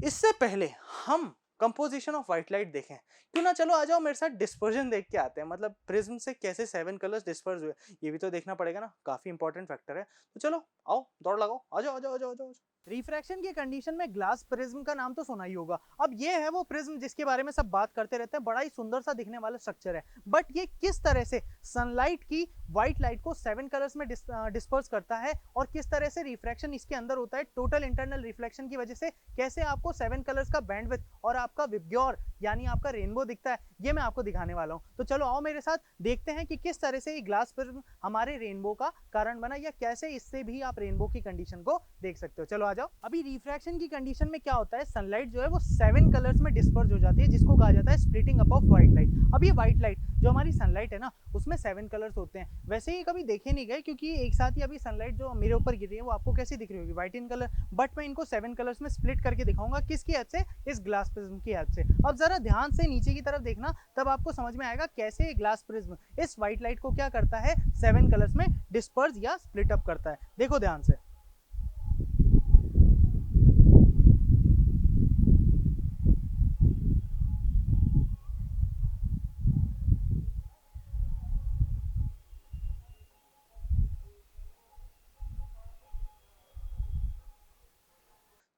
इससे पहले हम कंपोजिशन ऑफ व्हाइट लाइट देखें, क्यों ना, चलो आ जाओ मेरे साथ डिस्पर्जन देख के आते हैं, मतलब प्रिज्म से कैसे 7 कलर्स डिस्पर्स हुए, ये भी तो देखना पड़ेगा ना, काफी इंपॉर्टेंट फैक्टर है। तो चलो आओ, दौड़ लगाओ, आ जाओ आ जाओ आ जाओ आ जाओ। रिफ्रैक्शन की कंडीशन में ग्लास प्रिज्म का नाम तो सुना ही होगा। अब ये है वो प्रिज्म जिसके बारे में सब बात करते रहते हैं, बड़ा ही सुंदर सा दिखने वाला स्ट्रक्चर है, बट ये किस तरह से सनलाइट की व्हाइट लाइट को 7 कलर्स में डिस्पर्स करता है और किस तरह से रिफ्रैक्शन इसके अंदर होता है टोटल इंटरनल रिफ्लेक्शन की वजह से, कैसे आपको 7 कलर्स का बैंडविड्थ और आपका विबग्योर यानी आपका रेनबो दिखता है, ये मैं आपको दिखाने वाला हूं। तो चलो आओ मेरे साथ देखते हैं कि किस तरह से ये ग्लास प्रिज्म हमारे रेनबो का कारण बना, या कैसे इससे भी आप रेनबो की कंडीशन को देख सकते हो। चलो आ जाओ। अभी रिफ्रैक्शन की कंडीशन में क्या होता है, सनलाइट जो है वो 7 कलर्स में डिस्पर्स हो जाती है, जिसको कहा जाता है splitting up of white light. अब ये व्हाइट लाइट जो हमारी सनलाइट है ना, उसमें 7 कलर्स होते हैं। वैसे ये कभी देखे नहीं गए, क्योंकि एक साथ ही अभी सनलाइट जो मेरे ऊपर गिर रही है वो आपको कैसी दिख रही होगी, व्हाइट इन कलर, बट मैं इनको 7 कलर्स में स्प्लिट करके दिखाऊंगा। किसकी हेल्प से, इस ग्लास प्रिज्म की हेल्प से। अब जरा ध्यान से नीचे की तरफ देखना, तब आपको समझ में आएगा कैसे ग्लास प्रिज्म इस व्हाइट लाइट को क्या करता है, 7 कलर्स में डिस्पर्स या स्प्लिट अप करता है। देखो ध्यान से।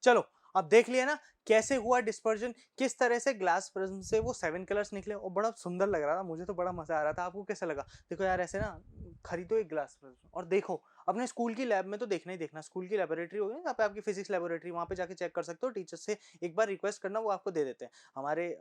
चलो अब देख लिया ना कैसे हुआ डिस्पर्जन, किस तरह से ग्लास प्रिज्म से वो 7 कलर्स निकले, और बड़ा सुंदर लग रहा था, मुझे तो बड़ा मजा आ रहा था। आपको कैसा लगा? देखो यार ऐसे ना खरीदो एक ग्लास प्रिज्म और देखो, अपने स्कूल की लैब में तो देखना ही देखना, स्कूल की लेबोरेटरी होगी ना, पे आपकी फिजिक्स लेबोरेटरी, वहां पे जाके चेक कर सकते हो, टीचर से एक बार रिक्वेस्ट करना, वो आपको दे देते हैं। हमारे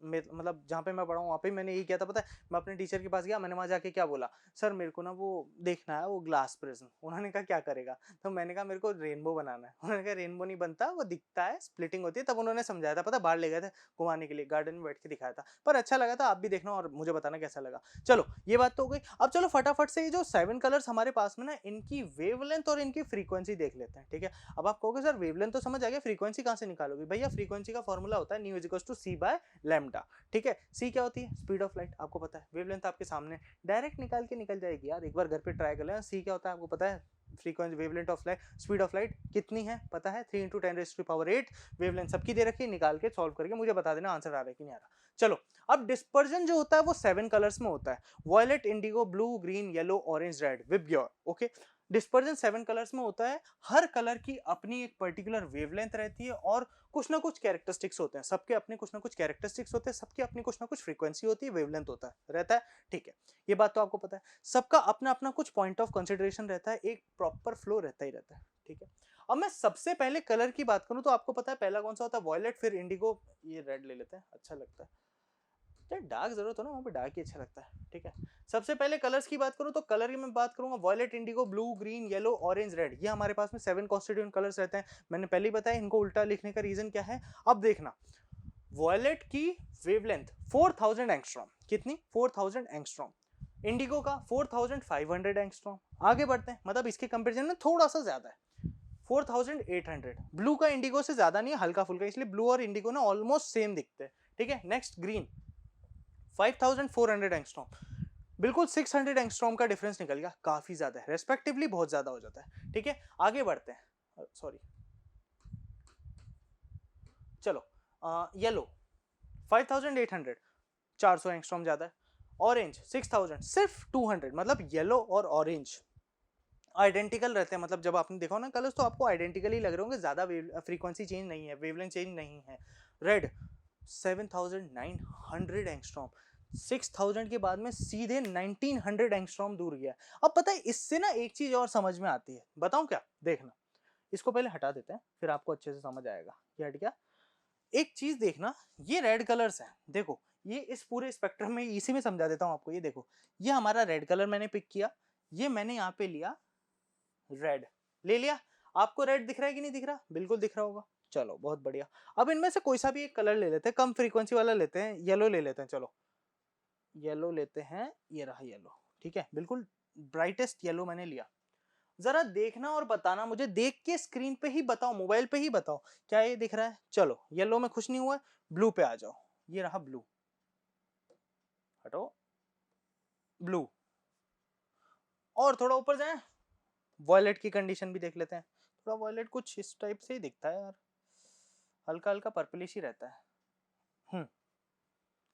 मतलब जहाँ पे मैं पढ़ा हूँ वहाँ पे मैंने यही किया था, पता है, मैं अपने टीचर के पास गया, मैंने वहाँ जाके क्या बोला, सर मेरे को ना वो देखना है वो ग्लास प्रिज्म। उन्होंने कहा क्या करेगा, तो मैंने कहा मेरे को रेनबो बनाना है। उन्होंने कहा रेनबो नहीं बनता, वो दिखता है, स्प्लिटिंग होती है। तब उन्होंने समझाया था, पता, बाहर ले गए थे घुमाने के लिए, गार्डन में बैठ के दिखाया था, पर अच्छा लगा था। आप भी देखना और मुझे बताना कैसा लगा। चलो ये बात तो हो गई। अब चलो फटाफट से ये जो 7 कलर्स हमारे पास में ना, इनकी वेवलेंथ और इनकी फ्रीक्वेंसी देख लेते हैं, ठीक है। अब आप कहोगे सर वेवलेंथ तो समझ आ गया, फ्रीक्वेंसी कहाँ से निकालोगे? भैया फ्रीक्वेंसी का फॉर्मूला होता है nu is equals to c by lambda, ठीक है। सी क्या होती है? स्पीड ऑफ लाइट, आपको पता है। वेवलेंथ आपके सामने डायरेक्ट निकाल के निकल जाएगी यार, एक बार घर पे ट्राई कर लेना। सी क्या होता है आपको पता है? Frequency, wavelength of light, speed of light कितनी है पता है? 3 × 10⁸ वेवलेंथ सबकी दे रखी है, निकाल के सॉल्व करके मुझे बता देना आंसर आ रहा है कि नहीं आ रहा। चलो, अब डिस्पर्जन जो होता है वो 7 कलर्स में होता है, violet, indigo, blue, green, yellow, orange, red, VIBGYOR, okay. Dispersion 7 colours में होता है, हर कलर की अपनी एक पर्टिकुलर वेवलेंथ रहती है और कुछ ना कुछ कैरेक्टरिस्टिक्स होते हैं, सबके अपने कुछ ना कुछ कैरेक्टरिस्टिक्स होते हैं, सबकी अपनी कुछ ना कुछ फ्रीक्वेंसी होती है, वेवलेंथ होता है, रहता है, ठीक है। ये बात तो आपको पता है। सबका अपना अपना कुछ पॉइंट ऑफ कंसिडरेशन रहता है, एक प्रॉपर फ्लो रहता ही रहता है, ठीक है। अब मैं सबसे पहले कलर की बात करूं तो आपको पता है पहला कौन सा होता है? वॉयलेट, फिर इंडिगो, ये रेड ले लेते हैं, अच्छा लगता है यार, डार्क जरूरत हो ना वहाँ पे डार्क ही अच्छा लगता है, ठीक है। सबसे पहले कलर्स की बात करूं तो कलर की मैं बात करूंगा violet, indigo, blue, green, yellow, orange, red, ये हमारे पास में 7 कॉन्स्टिट्यूएंट कलर्स रहते हैं। मैंने पहले ही बताया इनको उल्टा लिखने का रीजन क्या है। अब देखना, वॉयलेट की वेवलेंथ 4000 एंगस्ट्रॉम, कितनी? 4000 एंगस्ट्रॉम। इंडिगो का 4500 एंगस्ट्रॉम। आगे बढ़ते हैं, मतलब इसके कंपेरिजन में थोड़ा सा ज्यादा है, 4800। ब्लू का इंडिगो से ज्यादा नहीं है, हल्का फुल्का, इसलिए ब्लू और इंडिगो ना ऑलमोस्ट सेम दिखते हैं, ठीक है। नेक्स्ट ग्रीन 5400 एंगस्ट्रॉम, बिल्कुल 600 एंगस्ट्रॉम का डिफरेंस निकल गया, काफी ज्यादा है, रेस्पेक्टिवली बहुत ज्यादा हो जाता है, ठीक है। आगे बढ़ते हैं, सॉरी, चलो, येलो 5800, 400 एंगस्ट्रॉम ज्यादा है। ऑरेंज 6000, सिर्फ 200, मतलब येलो और ऑरेंज आइडेंटिकल रहते हैं, मतलब जब आपने देखा ना कलर्स तो आपको आइडेंटिकल ही लग रहे होंगे, ज्यादा फ्रीक्वेंसी चेंज नहीं है, वेवलेंथ चेंज नहीं है। रेड 7900 एंगस्ट्रॉम, 6000 के बाद में सीधे 1900 एंगस्ट्रॉम दूर गया। अब पता है इससे ना एक चीज और समझ में आती है, बताऊं क्या? देखना, इसको पहले हटा देते हैं फिर आपको अच्छे से समझ आएगा। ये हट गया। एक चीज देखना, ये रेड कलर्स हैं, देखो ये इस पूरे स्पेक्ट्रम में इसी में समझा देता हूं आपको। ये देखो, ये हमारा रेड कलर मैंने पिक किया, ये मैंने यहाँ पे लिया रेड, ले लिया। आपको रेड दिख रहा है कि नहीं दिख रहा? बिल्कुल दिख रहा होगा, चलो बहुत बढ़िया। अब इनमें से कोई सा भी एक कलर ले लेते हैं, कम फ्रीक्वेंसी वाला लेते हैं, येलो ले लेते हैं, चलो येलो लेते हैं, ये रहा येलो, ठीक है, बिल्कुल ब्राइटेस्ट येलो मैंने लिया। जरा देखना और बताना मुझे, देख के स्क्रीन पे ही बताओ, मोबाइल पे ही बताओ क्या ये दिख रहा है। चलो येलो में खुश नहीं हुआ, ब्लू पे आ जाओ, ये रहा ब्लू, हटो, ब्लू। और थोड़ा ऊपर जाए, वॉयलेट की कंडीशन भी देख लेते हैं। थोड़ा वॉयलेट कुछ इस टाइप से ही दिखता है यार, हल्का हल्का पर्पलिश ही रहता है।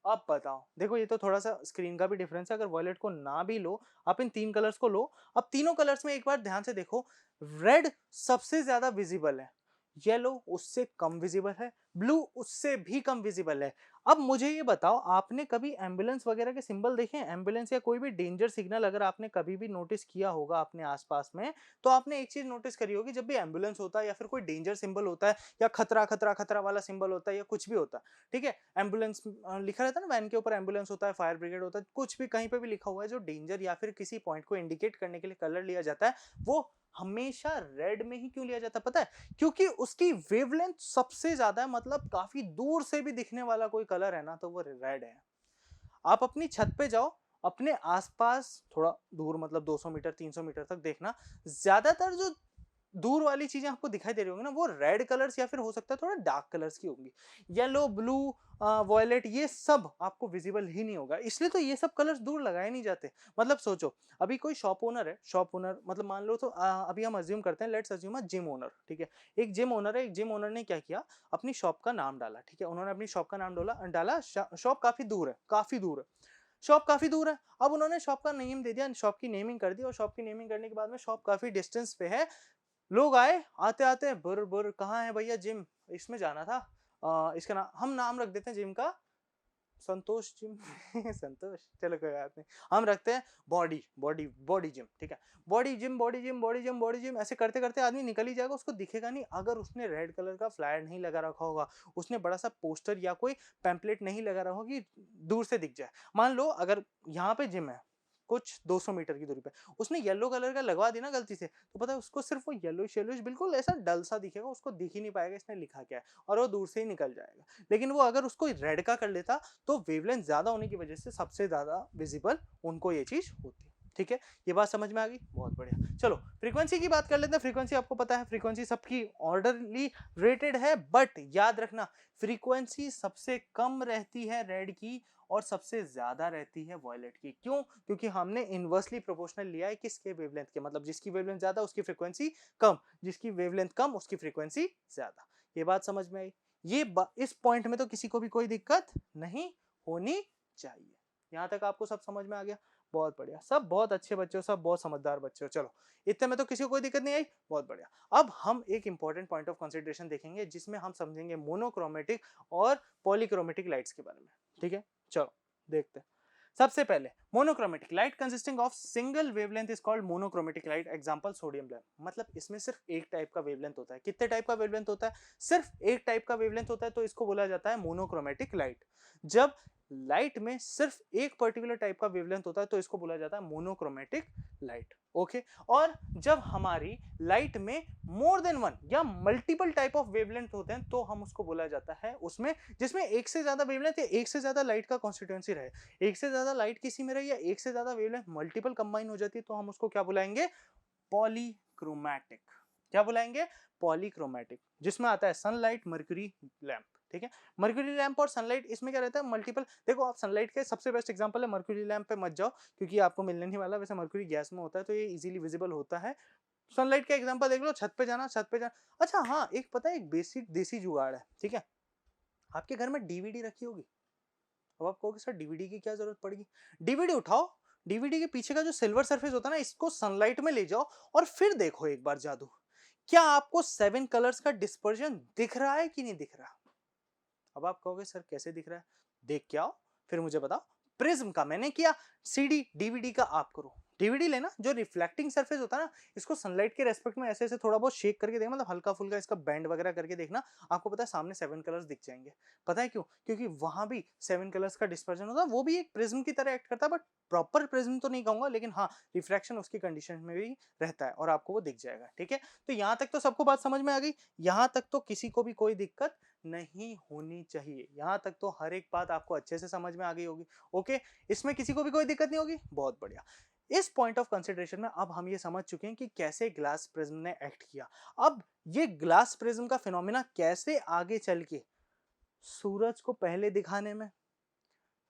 अब बताओ, देखो ये तो थोड़ा सा स्क्रीन का भी डिफरेंस है, अगर वॉयलेट को ना भी लो, आप इन 3 कलर्स को लो। अब तीनों कलर्स में एक बार ध्यान से देखो, रेड सबसे ज्यादा विजिबल है, येलो उससे कम विजिबल है, ब्लू उससे भी कम विजिबल है। अब मुझे ये बताओ, आपने कभी एम्बुलेंस वगैरह के सिंबल देखे हैं? एम्बुलेंस या कोई भी डेंजर सिग्नल अगर आपने कभी भी नोटिस किया होगा अपने आसपास में, तो आपने एक चीज नोटिस करी होगी, जब भी एम्बुलेंस होता है या फिर कोई डेंजर सिंबल होता है या खतरा खतरा खतरा वाला सिंबल होता है या कुछ भी होता है, ठीक है, एम्बुलेंस लिखा रहता है ना, वैन के ऊपर एम्बुलेंस होता है, फायर ब्रिगेड होता है, कुछ भी कहीं पे भी लिखा हुआ है जो डेंजर या फिर किसी पॉइंट को इंडिकेट करने के लिए कलर लिया जाता है, वो हमेशा रेड में ही क्यों लिया जाता है पता है? क्योंकि उसकी वेवलेंथ सबसे ज्यादा है, मतलब काफी दूर से भी दिखने वाला कोई कलर है ना तो वो रेड है। आप अपनी छत पे जाओ, अपने आसपास थोड़ा दूर, मतलब 200 मीटर 300 मीटर तक देखना, ज्यादातर जो दूर वाली चीजें आपको दिखाई दे रही होंगी ना, वो रेड कलर्स या फिर हो सकता है थोड़ा डार्क कलर्स की होंगी। येलो, ब्लू, वॉयलेट, ये सब आपको विजिबल ही नहीं होगा, इसलिए तो ये सब कलर्स दूर लगाए नहीं जाते। मतलब सोचो, अभी कोई शॉप ओनर है, शॉप ओनर मतलब मान लो तो अभी हम अज्यूम करते हैं, लेट्स अज्यूम जिम ओनर, ठीक है। एक जिम ओनर है, एक जिम ओनर ने क्या किया, अपनी शॉप का नाम डाला, ठीक है, उन्होंने अपनी शॉप का नाम डाला, शॉप काफी दूर है, काफी दूर है, शॉप काफी दूर है। अब उन्होंने शॉप का नेम दे दिया, शॉप की नेमिंग कर दी, और शॉप की नेमिंग करने के बाद में शॉप काफी डिस्टेंस पे है। लोग आए, आते आते बुर बुर, कहाँ है भैया जिम, इसमें जाना था, इसका नाम हम नाम रख देते हैं जिम का संतोष जिम संतोष, चलो कोई बात नहीं, हम रखते हैं बॉडी बॉडी बॉडी जिम, ठीक है। Body gym body gym body gym body gym, ऐसे करते करते आदमी निकल ही जाएगा, उसको दिखेगा नहीं अगर उसने रेड कलर का फ्लायर नहीं लगा रखा होगा, उसने बड़ा सा पोस्टर या कोई पैम्पलेट नहीं लगा रखा होगा कि दूर से दिख जाए। मान लो अगर यहाँ पे जिम है कुछ 200 मीटर की दूरी पे, उसने येलो कलर का लगवा दी ना गलती से, तो पता है उसको सिर्फ वो येलोइश येलोइश बिल्कुल ऐसा डल सा दिखेगा, उसको दिख ही नहीं पाएगा इसने लिखा क्या है, और वो दूर से ही निकल जाएगा। लेकिन वो अगर उसको रेड का कर लेता तो वेवलेंथ ज्यादा होने की वजह से सबसे ज्यादा विजिबल उनको ये चीज होती है। ठीक है, ये बात समझ में आ गई, बहुत बढ़िया। चलो फ्रीक्वेंसी की बात कर लेते हैं। फ्रीक्वेंसी आपको पता है, फ्रीक्वेंसी सबकी ऑर्डरली रेटेड है, बट याद रखना फ्रीक्वेंसी सबसे कम रहती है रेड की और सबसे ज्यादा रहती है वॉयलेट की। क्यों? क्योंकि हमने इनवर्सली प्रोपोर्शनल लिया है किसके वेवलेंथ के, मतलब जिसकी वेवलेंथ ज्यादा उसकी फ्रीक्वेंसी कम, जिसकी वेवलेंथ कम उसकी फ्रीक्वेंसी ज्यादा। ये बात समझ में आई? इस पॉइंट में तो किसी को भी कोई दिक्कत नहीं होनी चाहिए। यहां तक आपको सब समझ में आ गया? बहुत बढ़िया, सब बहुत अच्छे बच्चे हो, सब बहुत समझदार बच्चे हो। चलो इतने में तो किसी को कोई दिक्कत नहीं आई, बहुत बढ़िया। अब हम एक इंपॉर्टेंट पॉइंट ऑफ कंसिडरेशन देखेंगे जिसमें हम समझेंगे मोनोक्रोमेटिक और पॉलीक्रोमेटिक लाइट्स के बारे में। ठीक है, चलो देखते हैं। सबसे पहले monochromatic light consisting of single wavelength is called monochromatic light. Example sodium lamp. मतलब इसमें सिर्फ एक टाइप का वेवलेंथ होता है। कितने टाइप का वेवलेंथ होता है? सिर्फ एक टाइप का वेवलेंथ होता है, तो इसको बोला जाता है मोनोक्रोमेटिक लाइट। जब लाइट में सिर्फ एक पर्टिकुलर टाइप का वेवलेंथ होता है तो इसको बोला जाता है मोनोक्रोमेटिक लाइट। ओके, और जब हमारी लाइट में मोर देन वन या मल्टीपल टाइप ऑफ वेवलेंथ होते हैं तो हम उसको बोला जाता है उसमें जिसमें एक से ज्यादा वेवलेंथ या एक से ज्यादा लाइट का कॉन्स्टिट्यूएंसी रहे। एक से ज्यादा लाइट किसी में रही या एक से ज्यादा वेवलेंथ मल्टीपल कंबाइन हो जाती है तो हम उसको क्या बुलाएंगे? पॉलीक्रोमैटिक। क्या बुलाएंगे? पॉलीक्रोमैटिक। जिसमें आता है सनलाइट, मर्क्यूरी लैंप। ठीक है, मर्क्यूरी लैंप और सनलाइट इसमें क्या रहता है? मल्टीपल। देखो आप सनलाइट के सबसे बेस्ट एग्जांपल है, मर्क्यूरी लैंप पे मत जाओ क्योंकि आपको मिलने नहीं वाला। वैसे मर्क्यूरी गैस में होता है तो ये इजीली विजिबल होता है। सनलाइट का एग्जांपल देख लो, छत पे जाना, छत पे जाना। अच्छा हाँ, एक पता है, एक बेसिक देसी जुगाड़ है। ठीक है, आपके घर में डीवीडी रखी होगी। अब आप कहोगे सर डीवीडी की क्या जरूरत पड़ेगी? डीवीडी उठाओ, डीवीडी के पीछे का जो सिल्वर सरफेस होता है ना, इसको सनलाइट में ले जाओ और फिर देखो एक बार जादू। क्या आपको 7 कलर्स का डिस्पर्जन दिख रहा है कि नहीं दिख रहा? अब आप कहोगे सर कैसे दिख रहा है? देख के आओ फिर मुझे बताओ। प्रिज्म का मैंने किया, सीडी डीवीडी का आप करो। डीवीडी लेना, जो रिफ्लेक्टिंग सरफेस होता है ना, इसको सनलाइट के रेस्पेक्ट में ऐसे ऐसे थोड़ा बहुत शेक करके देखना, मतलब हल्का फुल्का इसका बैंड वगैरह करके देखना। आपको पता है सामने 7 कलर्स दिख जाएंगे। पता है क्यों? क्योंकि वहां भी 7 कलर्स का डिस्पर्जन होता है। वो भी एक प्रिज्म की तरह एक्ट करता है, बट प्रॉपर प्रिज्म तो नहीं कहूंगा, लेकिन हाँ रिफ्रैक्शन उसकी कंडीशन में भी रहता है और आपको वो दिख जाएगा। ठीक है, तो यहां तक तो सबको बात समझ में आ गई। यहां तक तो किसी को भी कोई दिक्कत नहीं होनी चाहिए। यहां तक तो हर एक बात आपको अच्छे से समझ में आ गई होगी। ओके, इसमें किसी को भी कोई दिक्कत नहीं होगी, बहुत बढ़िया। इस पॉइंट ऑफ कंसिडरेशन में अब हम ये समझ चुके हैं कि कैसे ग्लास प्रिज्म ने एक्ट किया। अब ये ग्लास प्रिज्म का फिनोमेना कैसे आगे चल के सूरज को पहले दिखाने में,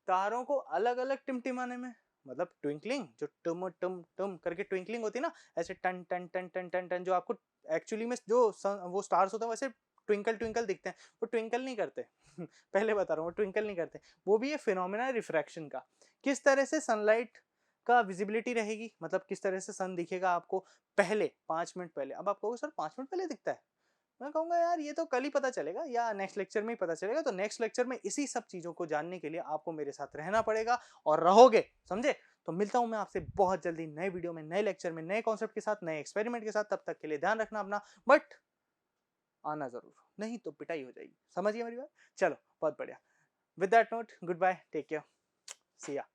तारों को अलग अलग टिमटिमाने में, मतलब ट्विंकलिंग, जो टम टम टम करके ट्विंकलिंग होती है ना, ऐसे टन टन टन टन टन टन, जो आपको एक्चुअली में जो वो स्टार्स होते हैं वैसे ट्विंकल ट्विंकल दिखते हैं, वो ट्विंकल नहीं करते। पहले बता रहा हूँ, वो ट्विंकल नहीं करते। वो भी ये फिनोमेना है रिफ्रैक्शन का। किस तरह से सनलाइट का विजिबिलिटी रहेगी, मतलब किस तरह से सन दिखेगा आपको पहले 5 मिनट पहले। अब आप कहोगे सर 5 मिनट पहले दिखता है? मैं कहूंगा यार ये तो कल ही पता चलेगा या नेक्स्ट लेक्चर में ही पता चलेगा। तो नेक्स्ट लेक्चर में इसी सब चीजों को जानने के लिए आपको मेरे साथ रहना पड़ेगा और रहोगे, समझे? तो मिलता हूं मैं आपसे बहुत जल्दी नए वीडियो में, नए लेक्चर में, नए कॉन्सेप्ट के साथ, नए एक्सपेरिमेंट के साथ। तब तक के लिए ध्यान रखना अपना, बट आना जरूर, नहीं तो पिटाई हो जाएगी। समझिए मेरी बात? चलो बहुत बढ़िया। With that note, goodbye, take care, see या।